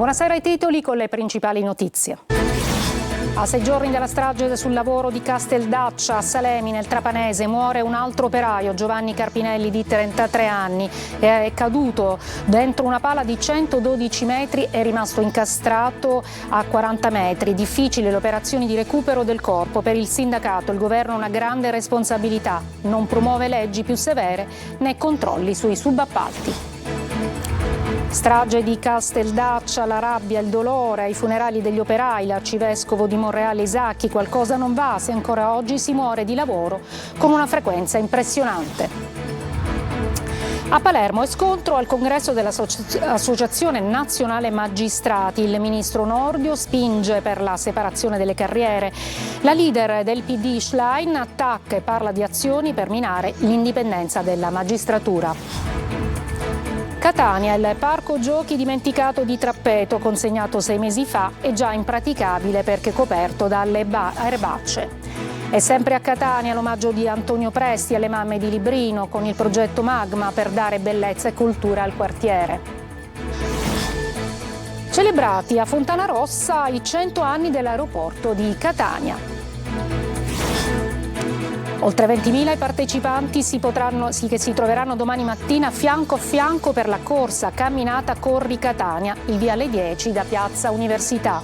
Buonasera ai titoli con le principali notizie. A 6 giorni dalla strage sul lavoro di Casteldaccia a Salemi nel Trapanese muore un altro operaio, Giovanni Carpinelli di 33 anni. È caduto dentro una pala di 112 metri e è rimasto incastrato a 40 metri. Difficile le operazioni di recupero del corpo. Per il sindacato il governo ha una grande responsabilità. Non promuove leggi più severe né controlli sui subappalti. Strage di Casteldaccia, la rabbia, il dolore, ai funerali degli operai, l'arcivescovo di Monreale Isacchi, qualcosa non va se ancora oggi si muore di lavoro con una frequenza impressionante. A Palermo è scontro al congresso dell'Associazione Nazionale Magistrati. Il ministro Nordio spinge per la separazione delle carriere. La leader del PD Schlein attacca e parla di azioni per minare l'indipendenza della magistratura. Catania, il parco giochi dimenticato di Trappeto, consegnato 6 mesi fa, è già impraticabile perché coperto dalle erbacce. E sempre a Catania l'omaggio di Antonio Presti alle mamme di Librino con il progetto Magma per dare bellezza e cultura al quartiere. Celebrati a Fontanarossa i 100 anni dell'aeroporto di Catania. Oltre 20.000 i partecipanti che si troveranno domani mattina fianco a fianco per la corsa camminata Corri Catania, il viale 10 da Piazza Università.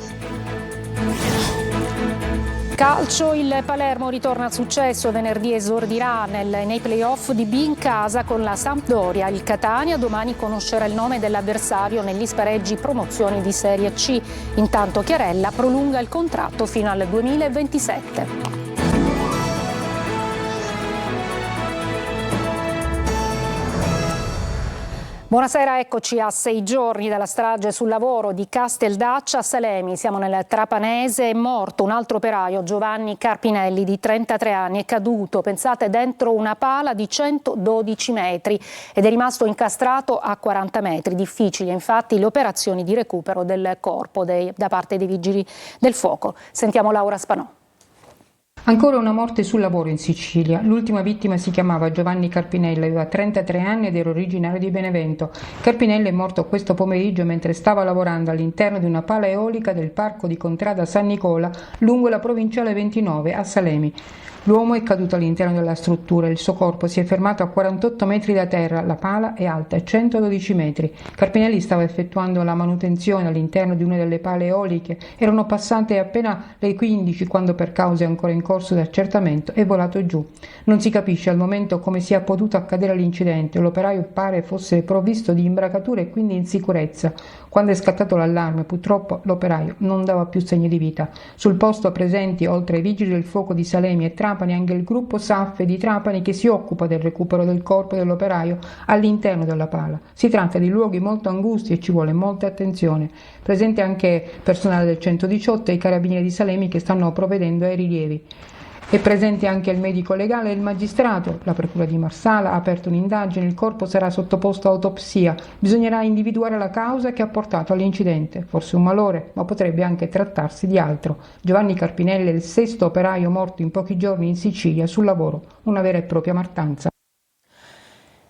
Calcio, il Palermo ritorna al successo, venerdì esordirà nei play-off di B in casa con la Sampdoria. Il Catania domani conoscerà il nome dell'avversario negli spareggi promozioni di Serie C. Intanto Chiarella prolunga il contratto fino al 2027. Buonasera, eccoci a 6 giorni dalla strage sul lavoro di Casteldaccia a Salemi. Siamo nel Trapanese, è morto un altro operaio, Giovanni Carpinelli di 33 anni, è caduto, pensate, dentro una pala di 112 metri ed è rimasto incastrato a 40 metri. Difficili infatti le operazioni di recupero del corpo da parte dei vigili del fuoco. Sentiamo Laura Spanò. Ancora una morte sul lavoro in Sicilia. L'ultima vittima si chiamava Giovanni Carpinelli, aveva 33 anni ed era originario di Benevento. Carpinelli è morto questo pomeriggio mentre stava lavorando all'interno di una pala eolica del parco di Contrada San Nicola lungo la provinciale 29 a Salemi. L'uomo è caduto all'interno della struttura, il suo corpo si è fermato a 48 metri da terra, la pala è alta 112 metri. Carpinelli stava effettuando la manutenzione all'interno di una delle pale eoliche, erano passate appena le 15 quando per cause ancora in corso di accertamento è volato giù. Non si capisce al momento come sia potuto accadere l'incidente, l'operaio pare fosse provvisto di imbracature e quindi in sicurezza. Quando è scattato l'allarme purtroppo l'operaio non dava più segni di vita. Sul posto presenti oltre ai vigili del fuoco di Salemi e Trapani anche il gruppo SAF di Trapani che si occupa del recupero del corpo dell'operaio all'interno della pala. Si tratta di luoghi molto angusti e ci vuole molta attenzione. Presente anche personale del 118 e i carabinieri di Salemi che stanno provvedendo ai rilievi. È presente anche il medico legale e il magistrato. La procura di Marsala ha aperto un'indagine, il corpo sarà sottoposto a autopsia. Bisognerà individuare la causa che ha portato all'incidente. Forse un malore, ma potrebbe anche trattarsi di altro. Giovanni Carpinelli è il 6° operaio morto in pochi giorni in Sicilia sul lavoro, una vera e propria mattanza.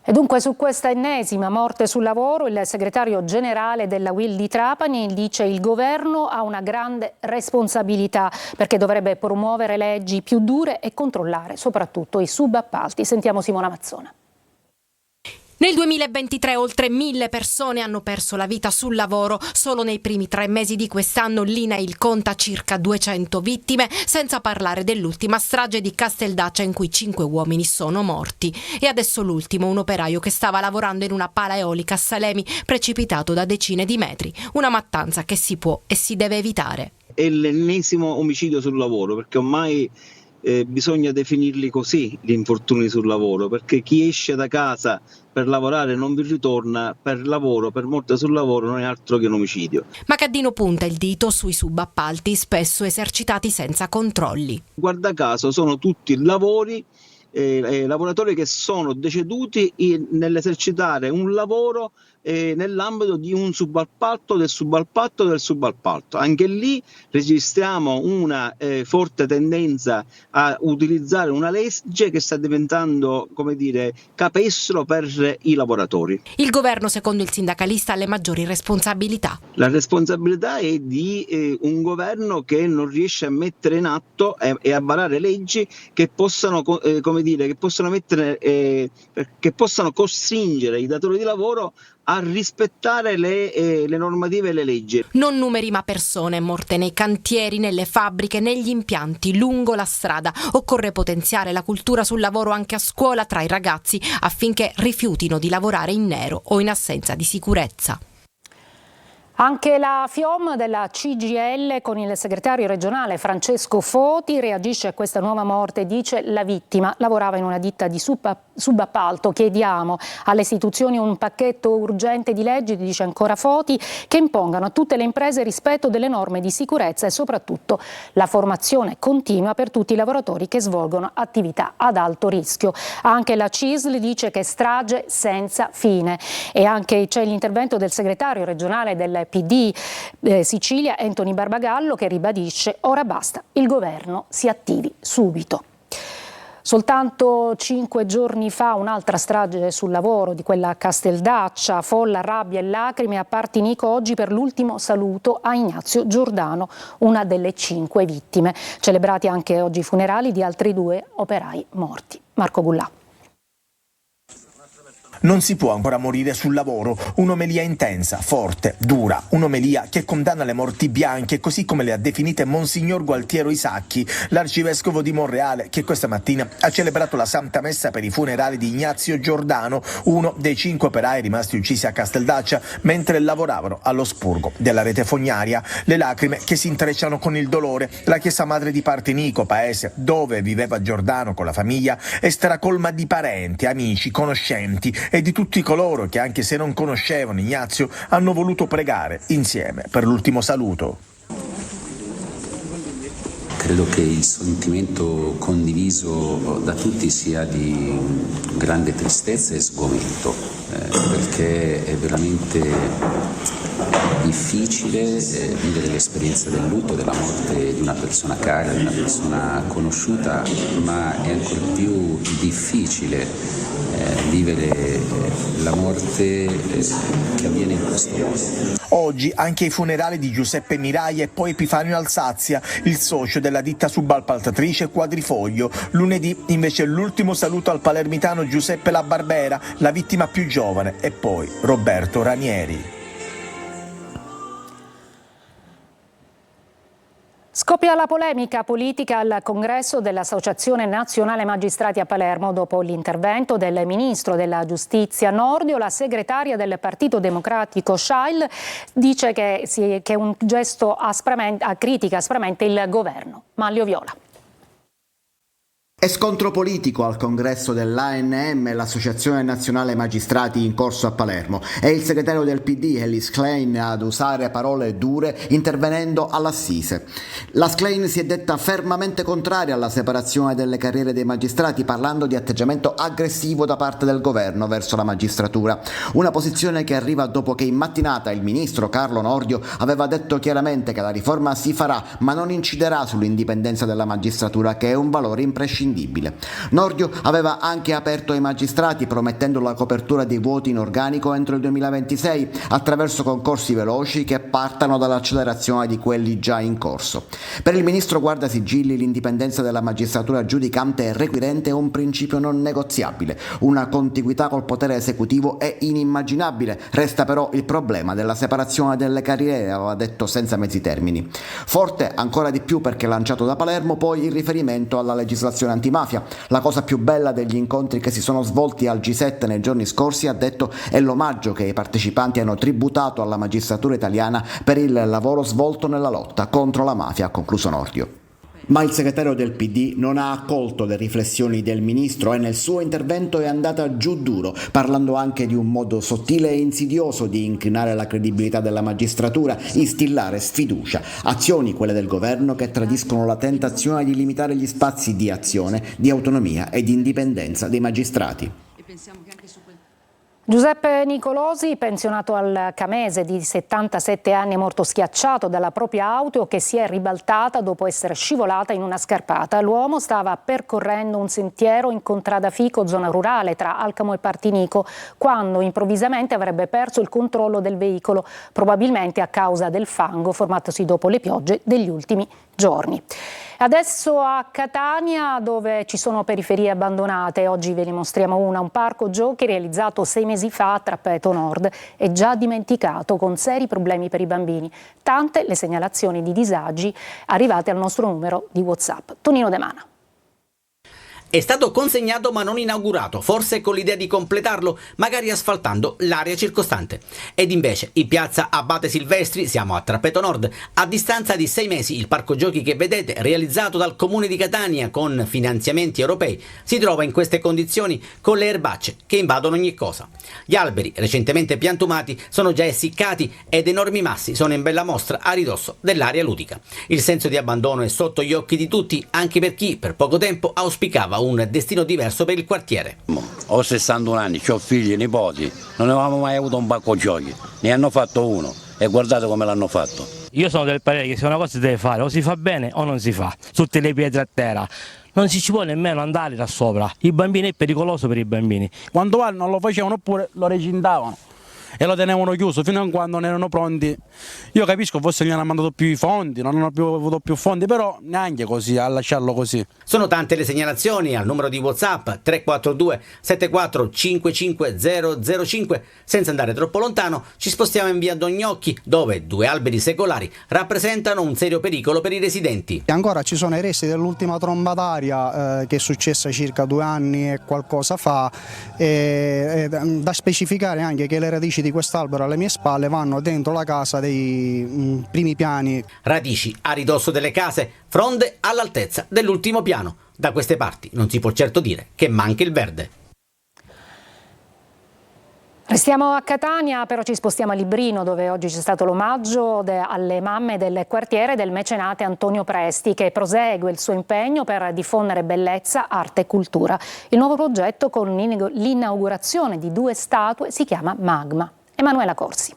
E dunque su questa ennesima morte sul lavoro il segretario generale della UIL di Trapani dice che il governo ha una grande responsabilità perché dovrebbe promuovere leggi più dure e controllare soprattutto i subappalti. Sentiamo Simona Mazzona. Nel 2023 oltre 1.000 persone hanno perso la vita sul lavoro. Solo nei primi 3 mesi di quest'anno l'INAIL conta circa 200 vittime, senza parlare dell'ultima strage di Casteldaccia in cui 5 uomini sono morti. E adesso l'ultimo, un operaio che stava lavorando in una pala eolica a Salemi, precipitato da decine di metri. Una mattanza che si può e si deve evitare. È l'ennesimo omicidio sul lavoro, perché ormai bisogna definirli così gli infortuni sul lavoro, perché chi esce da casa per lavorare non vi ritorna per lavoro, per morte sul lavoro non è altro che un omicidio. Macaddino punta il dito sui subappalti spesso esercitati senza controlli. Guarda caso sono tutti lavori lavoratori che sono deceduti nell'esercitare un lavoro nell'ambito di un subappalto del subappalto del subappalto. Anche lì registriamo una forte tendenza a utilizzare una legge che sta diventando, come dire, capestro per i lavoratori. Il governo, secondo il sindacalista, ha le maggiori responsabilità. La responsabilità è di un governo che non riesce a mettere in atto e a varare leggi che possano, come dire, che possano costringere i datori di lavoro a rispettare le normative e le leggi. Non numeri ma persone morte nei cantieri, nelle fabbriche, negli impianti, lungo la strada. Occorre potenziare la cultura sul lavoro anche a scuola tra i ragazzi affinché rifiutino di lavorare in nero o in assenza di sicurezza. Anche la FIOM della CGIL con il segretario regionale Francesco Foti reagisce a questa nuova morte. Dice: la vittima lavorava in una ditta di subappalto. Chiediamo alle istituzioni un pacchetto urgente di leggi, dice ancora Foti, che impongano a tutte le imprese il rispetto delle norme di sicurezza e soprattutto la formazione continua per tutti i lavoratori che svolgono attività ad alto rischio. Anche la CISL dice che strage senza fine, e anche c'è l'intervento del segretario regionale del PD Sicilia, Anthony Barbagallo, che ribadisce: ora basta, il governo si attivi subito. Soltanto 5 giorni fa un'altra strage sul lavoro, di quella a Casteldaccia, folla, rabbia e lacrime a Partinico oggi per l'ultimo saluto a Ignazio Giordano, una delle 5 vittime. Celebrati anche oggi i funerali di altri 2 operai morti. Marco Bullà. Non si può ancora morire sul lavoro, un'omelia intensa, forte, dura, un'omelia che condanna le morti bianche, così come le ha definite Monsignor Gualtiero Isacchi, l'arcivescovo di Monreale, che questa mattina ha celebrato la Santa Messa per i funerali di Ignazio Giordano, uno dei 5 operai rimasti uccisi a Casteldaccia mentre lavoravano allo spurgo della rete fognaria. Le lacrime che si intrecciano con il dolore. La chiesa madre di Partinico, paese dove viveva Giordano con la famiglia, è stracolma di parenti, amici, conoscenti e di tutti coloro che, anche se non conoscevano Ignazio, hanno voluto pregare insieme per l'ultimo saluto. Credo che il sentimento condiviso da tutti sia di grande tristezza e sgomento, perché è veramente difficile vivere l'esperienza del lutto, della morte di una persona cara, di una persona conosciuta, ma è ancora più difficile vivere la morte che avviene in questo modo. Oggi anche i funerali di Giuseppe Miraia e poi Epifanio Alsazia, il socio della ditta subappaltatrice Quadrifoglio. Lunedì invece l'ultimo saluto al palermitano Giuseppe La Barbera, la vittima più giovane, e poi Roberto Ranieri. Scoppia la polemica politica al congresso dell'Associazione Nazionale Magistrati a Palermo dopo l'intervento del ministro della Giustizia Nordio. La segretaria del Partito Democratico Scheil dice che è un gesto critica aspramente il governo. Manlio Viola. È scontro politico al congresso dell'ANM, l'Associazione Nazionale Magistrati, in corso a Palermo. È il segretario del PD, Ellis Klein, ad usare parole dure intervenendo all'Assise. La Klein si è detta fermamente contraria alla separazione delle carriere dei magistrati, parlando di atteggiamento aggressivo da parte del governo verso la magistratura. Una posizione che arriva dopo che in mattinata il ministro Carlo Nordio aveva detto chiaramente che la riforma si farà, ma non inciderà sull'indipendenza della magistratura, che è un valore imprescindibile. Nordio aveva anche aperto ai magistrati, promettendo la copertura dei vuoti in organico entro il 2026 attraverso concorsi veloci che partano dall'accelerazione di quelli già in corso. Per il ministro Guardasigilli l'indipendenza della magistratura giudicante e requirente è un principio non negoziabile. Una contiguità col potere esecutivo è inimmaginabile. Resta però il problema della separazione delle carriere, aveva detto senza mezzi termini. Forte ancora di più perché lanciato da Palermo poi il riferimento alla legislazione antimafia. La cosa più bella degli incontri che si sono svolti al G7 nei giorni scorsi, ha detto, è l'omaggio che i partecipanti hanno tributato alla magistratura italiana per il lavoro svolto nella lotta contro la mafia, ha concluso Nordio. Ma il segretario del PD non ha accolto le riflessioni del ministro e nel suo intervento è andata giù duro, parlando anche di un modo sottile e insidioso di incrinare la credibilità della magistratura, instillare sfiducia, azioni quelle del governo che tradiscono la tentazione di limitare gli spazi di azione, di autonomia e di indipendenza dei magistrati. Giuseppe Nicolosi, pensionato al Camese di 77 anni, è morto schiacciato dalla propria auto che si è ribaltata dopo essere scivolata in una scarpata. L'uomo stava percorrendo un sentiero in Contrada Fico, zona rurale tra Alcamo e Partinico, quando improvvisamente avrebbe perso il controllo del veicolo, probabilmente a causa del fango formatosi dopo le piogge degli ultimi giorni. Adesso a Catania, dove ci sono periferie abbandonate, oggi ve ne mostriamo una, un parco giochi realizzato 6 mesi fa a Trappeto Nord e già dimenticato, con seri problemi per i bambini. Tante le segnalazioni di disagi arrivate al nostro numero di WhatsApp. Tonino De Mana. È stato consegnato ma non inaugurato, forse con l'idea di completarlo, magari asfaltando l'area circostante. Ed invece, in piazza Abate Silvestri, siamo a Trappeto Nord, a distanza di 6 mesi il parco giochi che vedete, realizzato dal Comune di Catania con finanziamenti europei, si trova in queste condizioni con le erbacce che invadono ogni cosa. Gli alberi, recentemente piantumati, sono già essiccati ed enormi massi sono in bella mostra a ridosso dell'area ludica. Il senso di abbandono è sotto gli occhi di tutti, anche per chi per poco tempo auspicava un destino diverso per il quartiere. Ho 61 anni, ho figli e nipoti, non avevamo mai avuto un parco giochi, ne hanno fatto uno e guardate come l'hanno fatto. Io sono del parere che se una cosa si deve fare o si fa bene o non si fa, tutte le pietre a terra. Non si ci può nemmeno andare da sopra, i bambini è pericoloso per i bambini. Quando non lo facevano oppure lo recintavano e lo tenevano chiuso fino a quando non erano pronti. Io capisco, forse gli hanno mandato più i fondi, non hanno più avuto più fondi, però neanche così, a lasciarlo così. Sono tante le segnalazioni al numero di WhatsApp 342 74 55 005. Senza andare troppo lontano, ci spostiamo in via Dognocchi, dove 2 alberi secolari rappresentano un serio pericolo per i residenti. Ancora ci sono i resti dell'ultima tromba d'aria che è successa circa 2 anni e qualcosa fa. Da specificare anche che le radici di quest'albero alle mie spalle vanno dentro la casa dei primi piani. Radici a ridosso delle case, fronde all'altezza dell'ultimo piano. Da queste parti non si può certo dire che manchi il verde. Restiamo a Catania, però ci spostiamo a Librino, dove oggi c'è stato l'omaggio alle mamme del quartiere del mecenate Antonio Presti, che prosegue il suo impegno per diffondere bellezza, arte e cultura. Il nuovo progetto, con l'inaugurazione di 2 statue, si chiama Magma. Emanuela Corsi.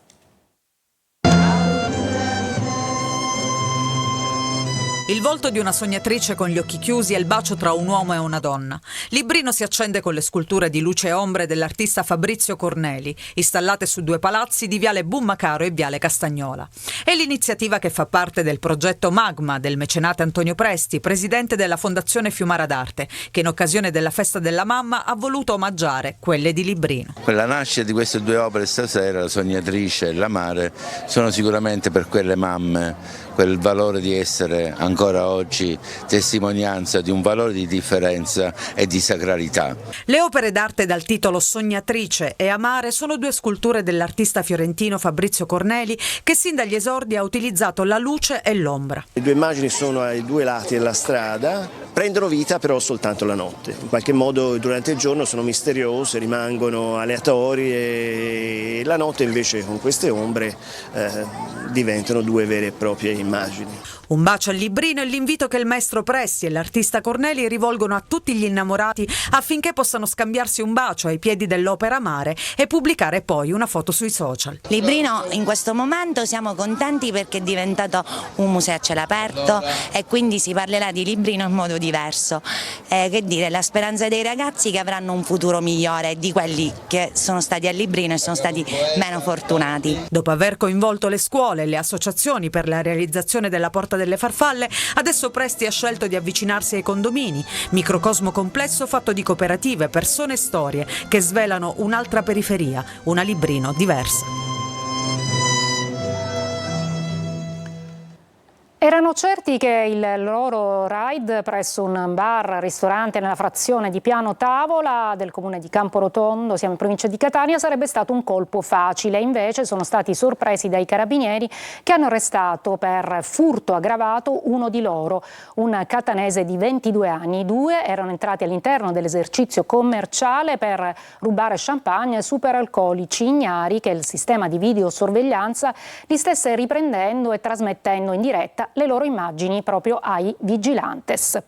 Il volto di una sognatrice con gli occhi chiusi e il bacio tra un uomo e una donna. Librino si accende con le sculture di luce e ombre dell'artista Fabrizio Corneli, installate su 2 palazzi di Viale Bummacaro e Viale Castagnola. È l'iniziativa che fa parte del progetto Magma del mecenate Antonio Presti, presidente della Fondazione Fiumara d'Arte, che in occasione della festa della mamma ha voluto omaggiare quelle di Librino. La nascita di queste 2 opere stasera, La sognatrice e La mare, sono sicuramente per quelle mamme quel valore di essere ancora oggi testimonianza di un valore di differenza e di sacralità. Le opere d'arte dal titolo Sognatrice e Amare sono 2 sculture dell'artista fiorentino Fabrizio Corneli, che sin dagli esordi ha utilizzato la luce e l'ombra. Le 2 immagini sono ai 2 lati della strada, prendono vita però soltanto la notte. In qualche modo durante il giorno sono misteriose, rimangono aleatorie e la notte invece con queste ombre diventano 2 vere e proprie immagini. Un bacio al Librino e l'invito che il maestro Presti e l'artista Corneli rivolgono a tutti gli innamorati affinché possano scambiarsi un bacio ai piedi dell'opera Mare e pubblicare poi una foto sui social. Librino in questo momento siamo contenti perché è diventato un museo a cielo aperto e quindi si parlerà di Librino in modo diverso. Che dire, la speranza dei ragazzi che avranno un futuro migliore di quelli che sono stati a Librino e sono stati meno fortunati. Dopo aver coinvolto le scuole e le associazioni per la realizzazione della Porta delle Farfalle, adesso Presti ha scelto di avvicinarsi ai condomini, microcosmo complesso fatto di cooperative, persone e storie che svelano un'altra periferia, una Librino diversa. Erano certi che il loro ride presso un bar-ristorante nella frazione di Piano Tavola del comune di Camporotondo, siamo in provincia di Catania, sarebbe stato un colpo facile. Invece sono stati sorpresi dai carabinieri che hanno arrestato per furto aggravato uno di loro, un catanese di 22 anni. I 2 erano entrati all'interno dell'esercizio commerciale per rubare champagne e superalcolici ignari che il sistema di videosorveglianza li stesse riprendendo e trasmettendo in diretta le loro immagini proprio ai vigilantes.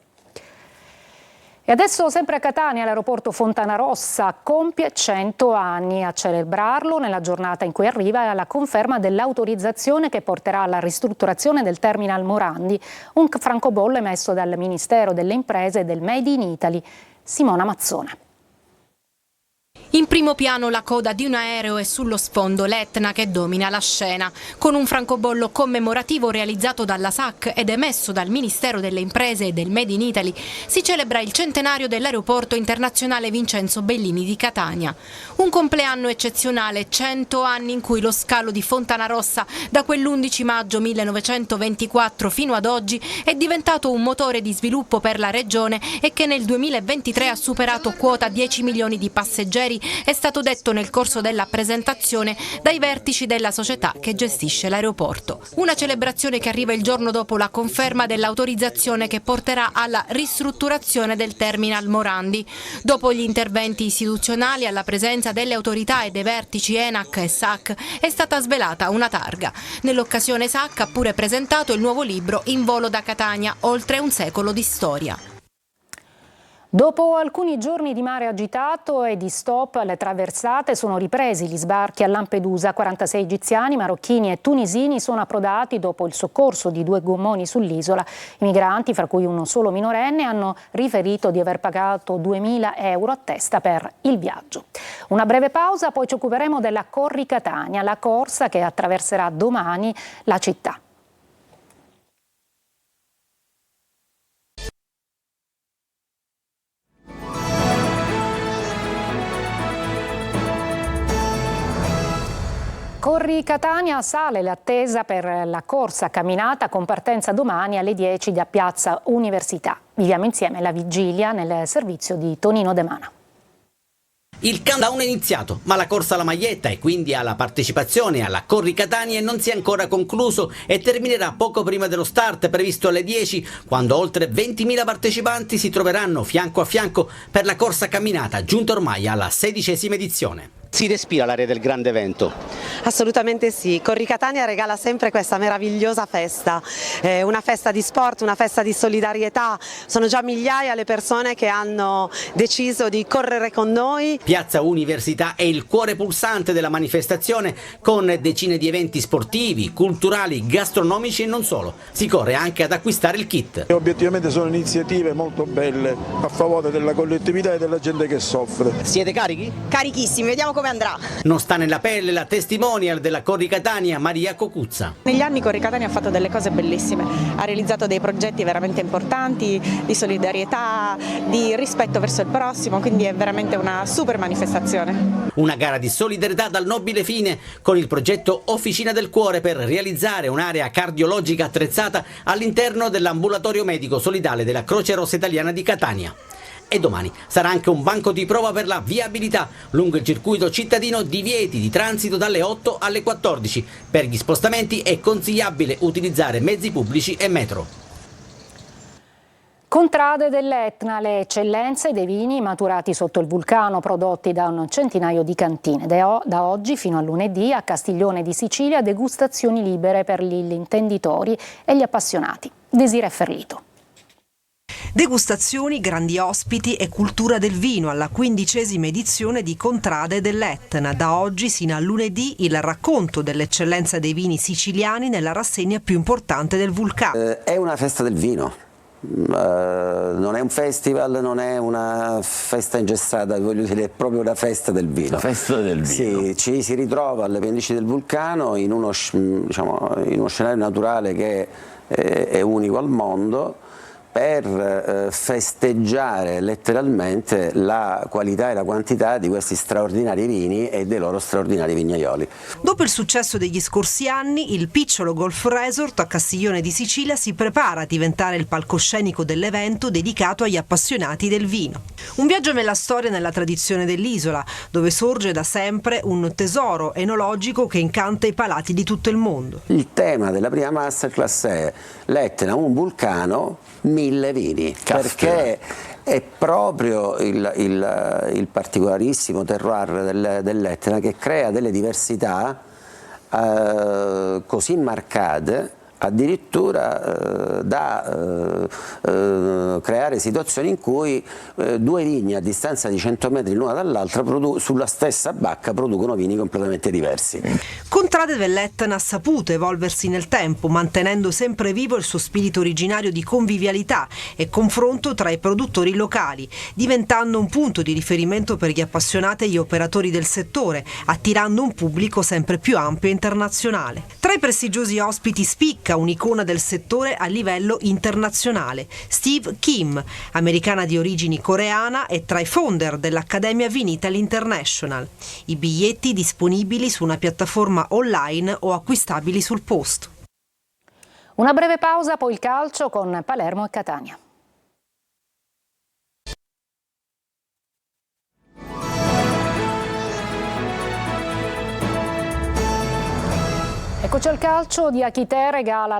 E adesso sempre a Catania, l'aeroporto Fontanarossa compie 100 anni. A celebrarlo nella giornata in cui arriva la conferma dell'autorizzazione che porterà alla ristrutturazione del terminal Morandi, un francobollo emesso dal Ministero delle Imprese e del Made in Italy. Simona Mazzone. In primo piano la coda di un aereo e sullo sfondo l'Etna che domina la scena. Con un francobollo commemorativo realizzato dalla SAC ed emesso dal Ministero delle Imprese e del Made in Italy, si celebra il centenario dell'aeroporto internazionale Vincenzo Bellini di Catania. Un compleanno eccezionale, 100 anni in cui lo scalo di Fontanarossa, da quell'11 maggio 1924 fino ad oggi, è diventato un motore di sviluppo per la regione e che nel 2023 ha superato quota 10 milioni di passeggeri, è stato detto nel corso della presentazione dai vertici della società che gestisce l'aeroporto. Una celebrazione che arriva il giorno dopo la conferma dell'autorizzazione che porterà alla ristrutturazione del terminal Morandi. Dopo gli interventi istituzionali, alla presenza delle autorità e dei vertici ENAC e SAC, è stata svelata una targa. Nell'occasione SAC ha pure presentato il nuovo libro In volo da Catania, oltre un secolo di storia. Dopo alcuni giorni di mare agitato e di stop alle traversate sono ripresi gli sbarchi a Lampedusa. 46 egiziani, marocchini e tunisini sono approdati dopo il soccorso di 2 gommoni sull'isola. I migranti, fra cui uno solo minorenne, hanno riferito di aver pagato 2.000 euro a testa per il viaggio. Una breve pausa, poi ci occuperemo della Corri Catania, la corsa che attraverserà domani la città. Corri Catania, sale l'attesa per la corsa camminata con partenza domani alle 10 da Piazza Università. Viviamo insieme la vigilia nel servizio di Tonino De Mana. Il countdown è iniziato, ma la corsa alla maglietta e quindi alla partecipazione alla Corri Catania non si è ancora concluso e terminerà poco prima dello start previsto alle 10, quando oltre 20.000 partecipanti si troveranno fianco a fianco per la corsa camminata, giunta ormai alla 16ª edizione. Si respira l'aria del grande evento? Assolutamente sì, Corri Catania regala sempre questa meravigliosa festa, una festa di sport, una festa di solidarietà. Sono già migliaia le persone che hanno deciso di correre con noi. Piazza Università è il cuore pulsante della manifestazione, con decine di eventi sportivi, culturali, gastronomici e non solo. Si corre anche ad acquistare il kit. Obiettivamente sono iniziative molto belle a favore della collettività e della gente che soffre. Siete carichi? Carichissimi, vediamo come andrà. Non sta nella pelle la testimonial della Corri Catania, Maria Cocuzza. Negli anni Corri Catania ha fatto delle cose bellissime, ha realizzato dei progetti veramente importanti di solidarietà, di rispetto verso il prossimo, quindi è veramente una super manifestazione. Una gara di solidarietà dal nobile fine con il progetto Officina del Cuore per realizzare un'area cardiologica attrezzata all'interno dell'ambulatorio medico solidale della Croce Rossa Italiana di Catania. E domani sarà anche un banco di prova per la viabilità lungo il circuito cittadino, divieti di transito dalle 8 alle 14. Per gli spostamenti è consigliabile utilizzare mezzi pubblici e metro. Contrade dell'Etna, le eccellenze dei vini maturati sotto il vulcano, prodotti da un centinaio di cantine. Da oggi fino a lunedì a Castiglione di Sicilia degustazioni libere per gli intenditori e gli appassionati. Desiree Ferlito. Degustazioni, grandi ospiti e cultura del vino alla 15ª edizione di Contrade dell'Etna. Da oggi sino a lunedì il racconto dell'eccellenza dei vini siciliani nella rassegna più importante del vulcano. È una festa del vino. Non è un festival, non è una festa ingessata, voglio dire, è proprio una festa del vino. La festa del vino. Sì, ci si ritrova alle pendici del vulcano in uno scenario naturale che è unico al mondo, per festeggiare letteralmente la qualità e la quantità di questi straordinari vini e dei loro straordinari vignaioli. Dopo il successo degli scorsi anni, il Picciolo Golf Resort a Castiglione di Sicilia si prepara a diventare il palcoscenico dell'evento dedicato agli appassionati del vino. Un viaggio nella storia e nella tradizione dell'isola, dove sorge da sempre un tesoro enologico che incanta i palati di tutto il mondo. Il tema della prima masterclass è l'Etna, un vulcano, 1000 vini, perché è proprio il particolarissimo terroir dell'Etna che crea delle diversità così marcate addirittura da creare situazioni in cui due vigne a distanza di 100 metri l'una dall'altra sulla stessa bacca producono vini completamente diversi. Contrade dell'Etna ha saputo evolversi nel tempo, mantenendo sempre vivo il suo spirito originario di convivialità e confronto tra i produttori locali, diventando un punto di riferimento per gli appassionati e gli operatori del settore, attirando un pubblico sempre più ampio e internazionale. Tra i prestigiosi ospiti spicca un'icona del settore a livello internazionale, Steve Kim, americana di origini coreana e tra i founder dell'Accademia Vinitaly International. I biglietti disponibili su una piattaforma online o acquistabili sul posto. Una breve pausa, poi il calcio con Palermo e Catania. Eccoci al calcio. Diachité regala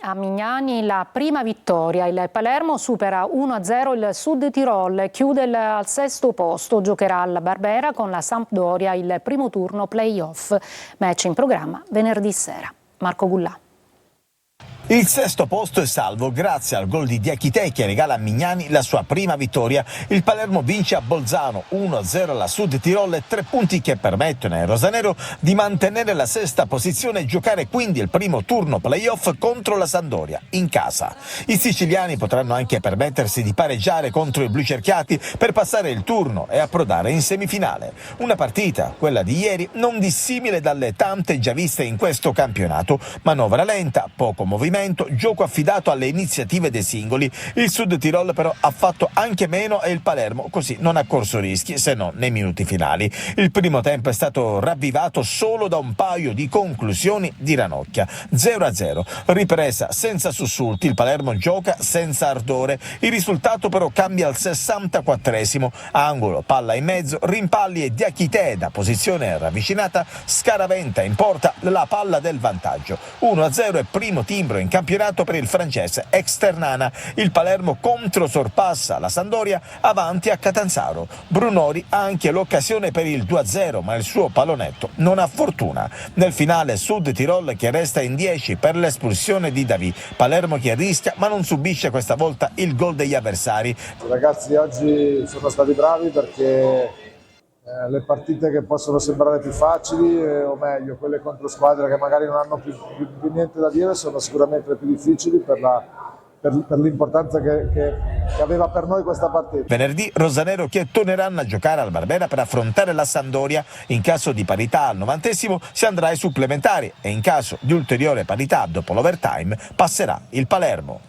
a Mignani la prima vittoria. Il Palermo supera 1-0 il Sud Tirol, chiude al sesto posto, giocherà al Barbera con la Sampdoria il primo turno play-off. Match in programma venerdì sera. Marco Gullà. Il sesto posto è salvo grazie al gol di Diachité che regala a Mignani la sua prima vittoria. Il Palermo vince a Bolzano 1-0 alla Sud Tirol, 3 punti che permettono ai rosanero di mantenere la sesta posizione e giocare quindi il primo turno playoff contro la Sampdoria in casa. I siciliani potranno anche permettersi di pareggiare contro i blucerchiati per passare il turno e approdare in semifinale. Una partita, quella di ieri, non dissimile dalle tante già viste in questo campionato. Manovra lenta, poco movimento, gioco affidato alle iniziative dei singoli. Il Sud Tirol però ha fatto anche meno e il Palermo così non ha corso rischi se non nei minuti finali. Il primo tempo è stato ravvivato solo da un paio di conclusioni di Ranocchia. 0-0, ripresa senza sussulti, il Palermo gioca senza ardore. Il risultato però cambia al 64esimo, angolo, palla in mezzo, rimpalli e Diachité da posizione ravvicinata scaraventa in porta la palla del vantaggio. 1-0 e primo timbro in campionato per il francese ex Ternana. Il Palermo controsorpassa la Sampdoria avanti a Catanzaro. Brunori ha anche l'occasione per il 2-0, ma il suo pallonetto non ha fortuna. Nel finale Sud Tirol che resta in 10 per l'espulsione di David. Palermo che rischia ma non subisce questa volta il gol degli avversari. I ragazzi oggi sono stati bravi perché le partite che possono sembrare più facili, o meglio quelle contro squadre che magari non hanno più niente da dire, sono sicuramente le più difficili per l'importanza che aveva per noi questa partita. Venerdì rosanero che torneranno a giocare al Barbera per affrontare la Sampdoria. In caso di parità al 90esimo si andrà ai supplementari e in caso di ulteriore parità dopo l'overtime passerà il Palermo.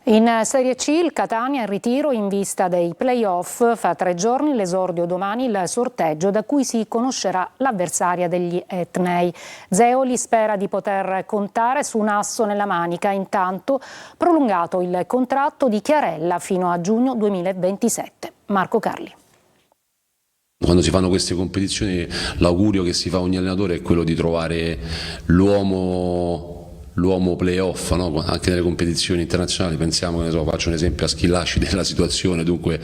In Serie C il Catania in ritiro in vista dei play-off. Fa 3 giorni l'esordio, domani il sorteggio da cui si conoscerà l'avversaria degli etnei. Zeoli spera di poter contare su un asso nella manica, intanto prolungato il contratto di Chiarella fino a giugno 2027. Marco Carli. Quando si fanno queste competizioni l'augurio che si fa a ogni allenatore è quello di trovare l'uomo playoff, no? Anche nelle competizioni internazionali, pensiamo, che ne so, faccio un esempio a Schillaci della situazione, dunque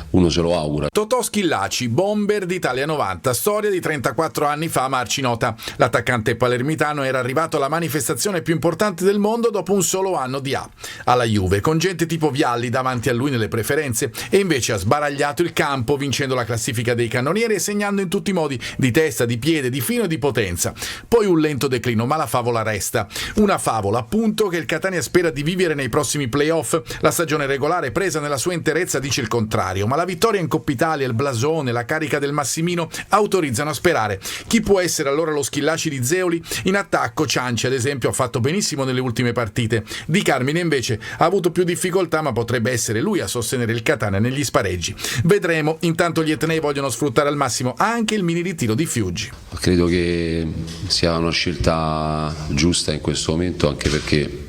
uno se lo augura. Totò Schillaci, bomber d'Italia 90, storia di 34 anni fa a Marcinota. L'attaccante palermitano era arrivato alla manifestazione più importante del mondo dopo un solo anno di A, alla Juve, con gente tipo Vialli davanti a lui nelle preferenze, e invece ha sbaragliato il campo vincendo la classifica dei cannonieri e segnando in tutti i modi, di testa, di piede, di fino e di potenza. Poi un lento declino, ma la favola resta. Una favola appunto che il Catania spera di vivere nei prossimi play-off. La stagione regolare presa nella sua interezza dice il contrario, ma la vittoria in Coppa Italia, il blasone, la carica del Massimino autorizzano a sperare. Chi può essere allora lo Schillaci di Zeoli? In attacco Cianci ad esempio ha fatto benissimo nelle ultime partite. Di Carmine invece ha avuto più difficoltà, ma potrebbe essere lui a sostenere il Catania negli spareggi. Vedremo. Intanto gli etnei vogliono sfruttare al massimo anche il mini ritiro di Fiuggi. Credo che sia una scelta giusta in questo momento, anche perché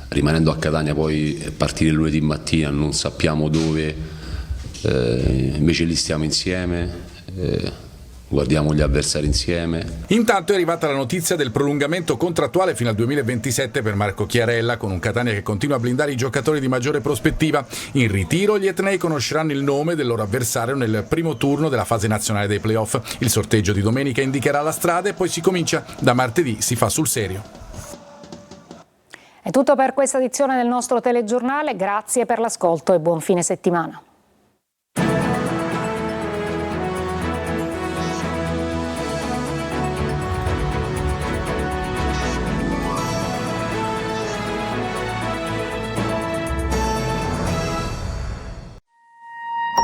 rimanendo a Catania poi partire lunedì mattina non sappiamo dove, invece lì stiamo insieme, guardiamo gli avversari insieme. Intanto è arrivata la notizia del prolungamento contrattuale fino al 2027 per Marco Chiarella, con un Catania che continua a blindare i giocatori di maggiore prospettiva. In ritiro gli etnei conosceranno il nome del loro avversario nel primo turno della fase nazionale dei playoff. Il sorteggio di domenica indicherà la strada e poi si comincia da martedì, si fa sul serio. È tutto per questa edizione del nostro telegiornale, grazie per l'ascolto e buon fine settimana.